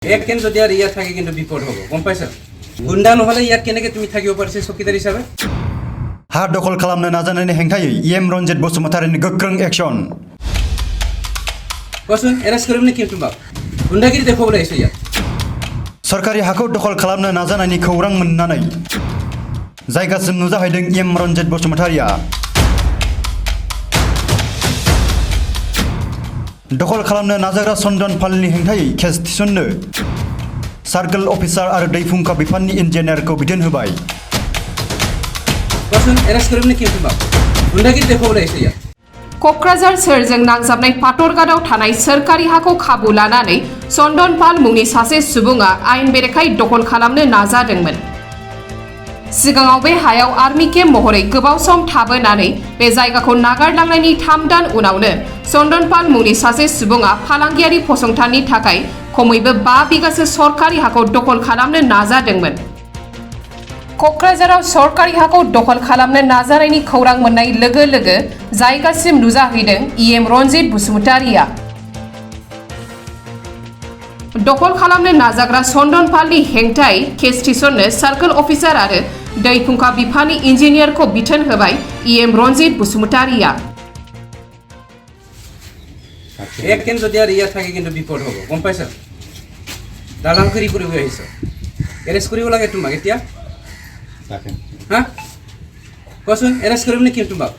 এক কেন যদি আর ইয়াত থাকে কিন্তু বিপদ হ'ব গম পাইছা গুন্ডা নহলে ইয়াত কেনেকে তুমি থাকিব পাৰিছে চকীদাৰ হিচাপে हा दखल खालामनो नाजानायनि हेंथायै इएम रन्जित बसुमतारिनि गोख्रों एक्शन कसन एरेस्ट কৰিবনে কি তোমাক गुन्डागिरि देखाবলৈ আহিছে ইয়াত सरकारि हाखौ दखल खालामनो नाजानायनि खौरां मोननानै जायगासिम नुजाहैदों इएम रन्जित बसुमतारिया दखल खालामनो नाजाग्रा सन्दन पालनि हेंथायै केस थिसननो सार्कल अफिसार आरो दैफुंखा बिफाननि इन्जिनियारखौ बिथोन होबाय कसन एरेस्ट কৰিবনে কি তোমাক गुन्डागिरि देखाবলৈ আহিছে ইয়াত क'क्राझार सोरजों नांजाबनाय पाटरगादाव थानाय सोरखारि हाखौ खाबु लानानै चन्दन पाल मुंनि सासे सुबुङा आयेन बेरेखायै दखल खालामनो नाजादोंमोन सिगाङाव बे हायाव आर्मि केम्प महरै गोबाव सम थाबोनानै बे जायगाखौ नागारलांनायनि 3 दान उनावनो चन्दन पाल मुंनि सासे सुबुङा फालांगियारि फसंथाननि थाखाय खमैबो 5 बिगासो सरकारि हाखौ दखल खालामनो नाजादोंमोन क'क्राझाराव सरकारि हाखौ दखल खालामनो नाजानायनि खौरां मोननाय लोगो लोगो जायगासिम नुजाहैदों इएम रन्जित बसुमतारिया दखल खालामनो नाजाग्रा चन्दन पालनि हेंथायै केस थिसननो सार्कल अफिसार आरो दैफुंखा बिफाननि इन्जिनियारखौ बिथोन होबाय इएम रन्जित बसुमतारिया এক কেন যদি আর ইয়াত থাকে কিন্তু বিপদ হ'ব গম পাইছা দালালগিৰি কৰিব আহিছে এৰেষ্ট কৰিব লাগে তোমাক এতিয়া হা কচোন এৰেষ্ট কৰিবনে কি তোমাক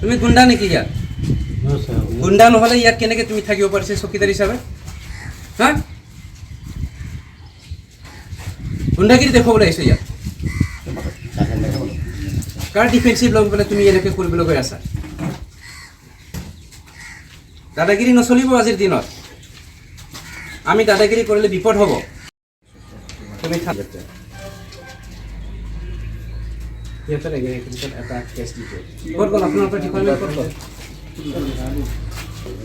তুমি গুন্ডা নেকি ইয়াত গুন্ডা নহলে ইয়াত কেনেকে তুমি থাকিব পাৰিছে চকীদাৰ হিচাপে হা গুন্ডাগিৰি দেখাবলৈ আহিছে ইয়াত কাৰ ডিফেন্সিভ লৈ পেলাই তুমি এনেকে কৰিবলৈ গৈ আছা দাদাগিৰি নচলিব আজিৰ দিনত আমি দাদাগিৰি কৰিলে বিপদ হ'ব তুমি থাকতে ইয়াতে লাগে এটা কেছ দিছে ক'ত গ'ল আপোনালোকৰ ডিপাৰ্টমেণ্ট ক'ত গ'ল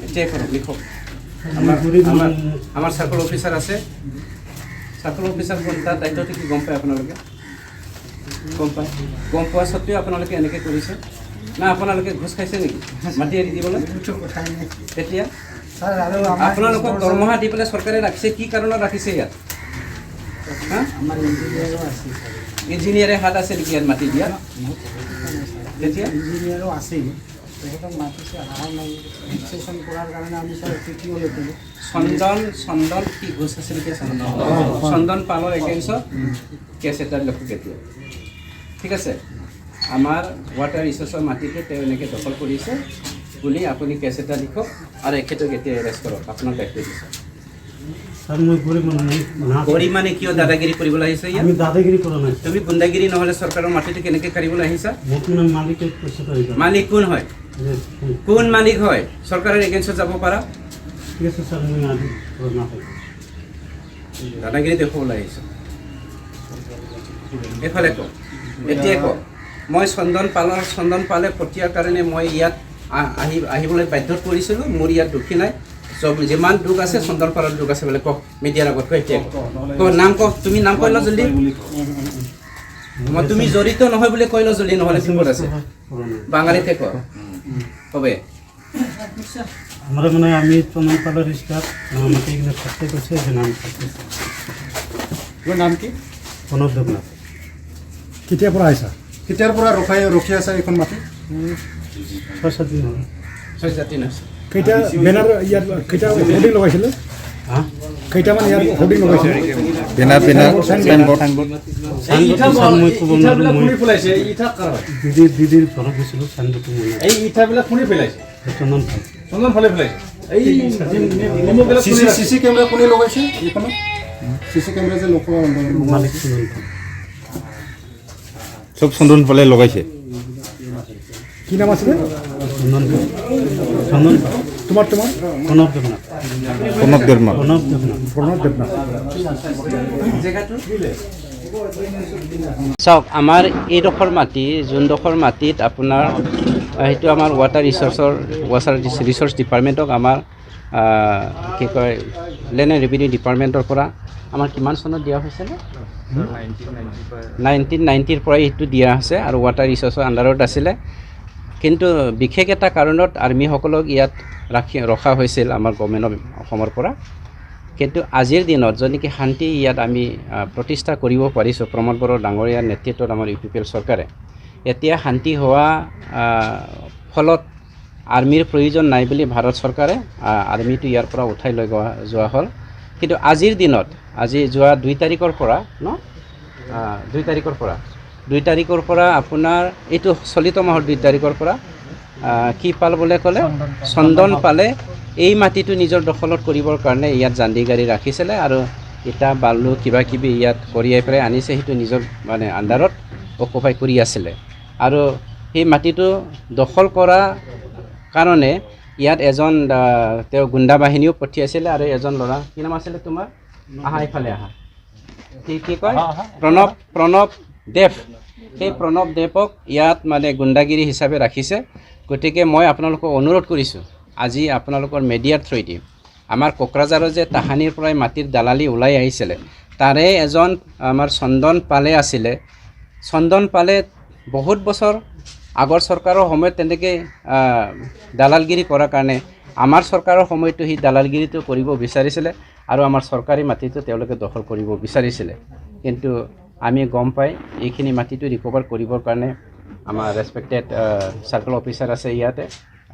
এতিয়া কৰক লিখক আমাৰ চাৰ্কল অফিচাৰ আছে চাৰ্কল অফিচাৰ তাৰ দায়িত্বটো কি গম পায় আপোনালোকে গম পোৱা সত্ত্বেও আপোনালোকে এনেকৈ কৰিছে না আপোনালোকে ঘুষ খাইছে নেকি মাটি এৰি দিবলৈ তেতিয়া আপোনালোকক দৰমহা দি পেলাই চৰকাৰে ৰাখিছে কি কাৰণত ৰাখিছে ইয়াত ইঞ্জিনিয়াৰে হাত আছে নেকি ইয়াত মাটি দিয়া তেতিয়া ইঞ্জিনিয়াৰো আছে তেখেতক মাতিছে অহা নাই ৰেজিষ্ট্ৰেশ্যন কৰাৰ কাৰণে আমি ছাৰ কি হ'ল চন্দন কি ঘোষ আছে নেকি চন্দন পালৰ এগেইনষ্টত কেছ এটা লিখক এতিয়া ঠিক আছে আমাৰ ৱাটাৰ ৰিচোৰ্চৰ মাটিটো তেওঁ এনেকৈ দখল কৰিছে বুলি আপুনি কেছ এটা লিখক আৰু এখেতক এতিয়া এৰেষ্ট কৰক আপোনাক দায়িত্ব দিছে কৰি মানে কিয় দাদাগিৰি কৰিবলৈ আহিছে আমি দাদাগিৰি কৰা নাই তুমি গুণ্ডাগিৰি নহ'লে চৰকাৰৰ মাটিটো কেনেকৈ কাঢ়িবলৈ আহিছা মালিকে মালিক কোন হয় কোন মালিক হয় চৰকাৰৰ এগেইনষ্টত যাব পাৰা ঠিক আছে ছাৰ মই আজি দাদাগিৰি দেখুৱাবলৈ আহিছোঁ এইফালে কওক এতিয়া কওক মই চন্দন পালে পঠিয়াৰ কাৰণে মই ইয়াত আহিবলৈ বাধ্য কৰিছিলোঁ মোৰ ইয়াত দুখী নাই চব যিমান দুখ আছে চন্দন পালৰ দুখ আছে বোলে কওক মিডিয়াৰ আগত কৈ এতিয়া কওক নাম কওক তুমি নাম কৈ লওঁ জলদি মই তুমি জড়িত নহয় বুলি কৈ লওঁ জলদি নহ'লে বিপদ আছে বাঙালীতে কওক হবে আমরা মানে আমি চন্দন পালৰ স্টাফ আমাকে এখানে থাকতে কৰছে এখানে আমি থাকতেছি তোৰ নাম কি প্ৰণৱ দেৱনাথ কেতিয়াৰ পৰা আহিছা কেতিয়াৰ পৰা ৰখি আছা এইখন মাটি 6-7 দিন হ'ল 6-7 দিন আছে কেইটা বেনাৰ ইয়াত কেইটা হোৰ্ডিং লগাইছিলে কেইটামান ইয়াত হোৰ্ডিং লগাইছে বেনাৰ সাইনবোৰ্ড মই ক'ব নোৱাৰোঁ মই দিদিৰ ঘৰত গৈছিলোঁ চাইনবোৰ্ডটো এই ইটাবিলাক কোনে পেলাইছে চন্দন ফালে পেলাইছে এই চিচি কেমেৰা কোনে লগাইছে এইখনত চিচি কেমেৰা যে লোক মালিক চন্দন সব চন্দন পালে লগাইছে কি নাম আছিলে চন্দন তোমাৰ প্ৰণৱ দেৱনাথ চাওক আমাৰ এইডোখৰ মাটি যোনডোখৰ মাটিত আপোনাৰ সেইটো আমাৰ ৱাটাৰ ৰিচোৰ্চ ডিপাৰ্টমেণ্টক আমাৰ কি কয় লেণ্ড এণ্ড ৰেভিনিউ ডিপাৰ্টমেণ্টৰ পৰা আমাৰ কিমান চনত দিয়া হৈছিলে 1990ৰ পৰা এইটো দিয়া আছে আৰু ৱাটাৰ ৰিচোৰ্চৰ আণ্ডাৰত আছিলে কিন্তু বিশেষ এটা কাৰণত আৰ্মিসকলক ইয়াত ৰখা হৈছিল আমাৰ গভৰ্ণমেণ্ট অসমৰ পৰা কিন্তু আজিৰ দিনত যদি কি শান্তি ইয়াত আমি প্ৰতিষ্ঠা কৰিব পাৰিছোঁ প্ৰমোদ বড়ো ডাঙৰীয়াৰ নেতৃত্বত আমাৰ UPPL চৰকাৰে এতিয়া শান্তি হোৱা ফলত আৰ্মিৰ প্ৰয়োজন নাই বুলি ভাৰত চৰকাৰে আৰ্মিটো ইয়াৰ পৰা উঠাই লৈ যোৱা হ'ল কিন্তু আজিৰ দিনত আজি যোৱা 2 তাৰিখৰ পৰা ন 2 তাৰিখৰ পৰা আপোনাৰ এইটো চলিত মাহৰ 2 তাৰিখৰ পৰা কি পাল বুলি ক'লে চন্দন পালে এই মাটিটো নিজৰ দখলত কৰিবৰ কাৰণে ইয়াত জান্দি গাড়ী ৰাখিছিলে আৰু ইটা বালু কিবা কিবি ইয়াত কঢ়িয়াই পেলাই আনিছে সেইটো নিজৰ মানে আণ্ডাৰত অকুপাই কৰি আছিলে আৰু সেই মাটিটো দখল কৰা কাৰণে ইয়াত এজন তেওঁ গুণ্ডা বাহিনীও পঠিয়াইছিলে আৰু এজন ল'ৰা কি নাম আছিলে তোমাৰ আহা ইফালে আহা কি কয় প্ৰণৱ দেৱ সেই প্ৰণৱ দেৱক ইয়াত মানে গুণ্ডাগিৰি হিচাপে ৰাখিছে গতিকে মই আপোনালোকক অনুৰোধ কৰিছোঁ আজি আপোনালোকৰ মিডিয়াৰ থ্ৰুদি আমাৰ কোকৰাঝাৰৰ যে তাহানিৰ পৰাই মাটিৰ দালালি ওলাই আহিছিলে তাৰে এজন আমাৰ চন্দন পালে আছিলে চন্দন পালে বহুত বছৰ আগৰ চৰকাৰৰ সময়ত তেনেকৈ দালালগিৰি কৰাৰ কাৰণে আমাৰ চৰকাৰৰ সময়তো সি দালালগিৰিটো কৰিব বিচাৰিছিলে আৰু আমাৰ চৰকাৰী মাটিটো তেওঁলোকে দখল কৰিব বিচাৰিছিলে কিন্তু আমি গম পাই এইখিনি মাটিটো ৰিকভাৰ কৰিবৰ কাৰণে আমাৰ ৰেছপেক্টেড চাৰ্কল অফিচাৰ আছে ইয়াতে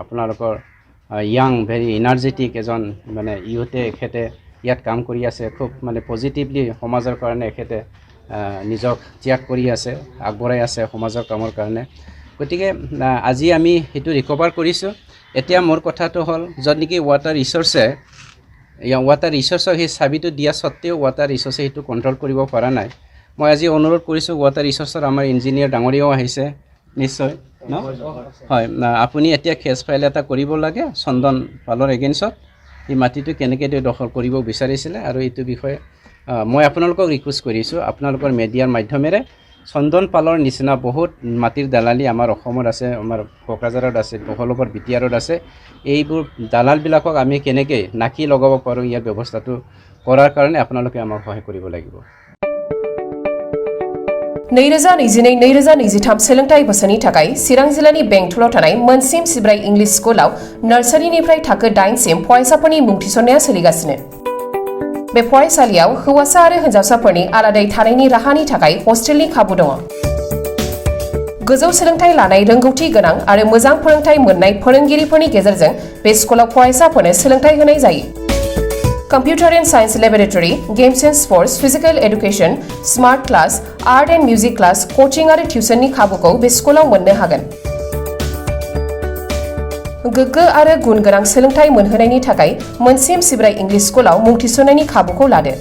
আপোনালোকৰ ইয়াং ভেৰি এনাৰ্জেটিক এজন মানে ইউথে এখেতে ইয়াত কাম কৰি আছে খুব মানে পজিটিভলি সমাজৰ কাৰণে এখেতে নিজক ত্যাগ কৰি আছে আগবঢ়াই আছে সমাজৰ কামৰ কাৰণে গতিকে আজি আমি সেইটো ৰিকভাৰ কৰিছোঁ এতিয়া মোৰ কথাটো হ'ল য'ত নেকি ৱাটাৰ ৰিচোৰ্চক সেই চাবিটো দিয়া সত্ত্বেও ৱাটাৰ ৰিচোৰ্চে সেইটো কণ্ট্ৰল কৰিব পৰা নাই মই আজি অনুৰোধ কৰিছোঁ ৱাটাৰ ৰিচোৰ্চৰ আমাৰ ইঞ্জিনিয়াৰ ডাঙৰীয়াও আহিছে নিশ্চয় ন হয় আপুনি এতিয়া কেছ ফাইল এটা কৰিব লাগে চন্দন পালৰ এগেইনষ্টত এই মাটিটো কেনেকৈ দখল কৰিব বিচাৰিছিলে আৰু এইটো বিষয়ে মই আপোনালোকক ৰিকুৱেষ্ট কৰিছোঁ আপোনালোকৰ মিডিয়াৰ মাধ্যমেৰে চন্দন পালৰ নিচিনা বহুত মাটিৰ দালালি আমাৰ অসমত আছে আমাৰ কোকৰাঝাৰত আছে বহলবৰ বিটিয়াৰত আছে এইবোৰ দালালবিলাকক আমি কেনেকৈ নাকি লগাব পাৰোঁ ইয়াৰ ব্যৱস্থাটো কৰাৰ কাৰণে আপোনালোকে আমাক সহায় কৰিব লাগিব 2022-2023 सोलोंथाइ बोसोरनि थाखाय चिरां जिल्लानि बेंटलाव थानाय मोनसिम सिब्राय इंलिश स्कुलाव नार्सारिनिफ्राय थाखो 8 सिम फरायसाफोरनि मुं थिसननाया सोलिगासिनो बे फरायसालियाव हौवासा आरो हिनजावसाफोरनि आलादायै थानायनि राहानि थाखाय हस्टेलनि खाबु दङ गोजौ सोलोंथाइ लानाय रोंगौथि गोनां आरो मोजां फोरोंथाइ मोननाय फोरोंगिरिफोरनि गेजेरजों बे स्कुलाव फरायसाफोरनो सोलोंथाइ होनाय जायो Computer and Science Laboratory, Games and Sports, Physical Education, Smart Class, Art and Music Class, Coaching आरो टिउसननि खाबुखौ बे स्कुलाव मोननो हागोन गोग्गो आरो गुन गोनां सोलोंथाइ मोनहोनायनि थाखाय मोनसिम सिब्राय इंलिश स्कुलाव मुं थिसननायनि खाबुखौ लादो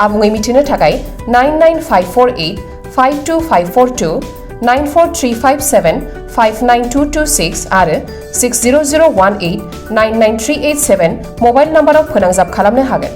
आबुङै मिथिनो थाखाय 99548 52542 94357 59226 आरो 60018 99387 मबाइल नम्बराव फोनांजाब खालामनो हागोन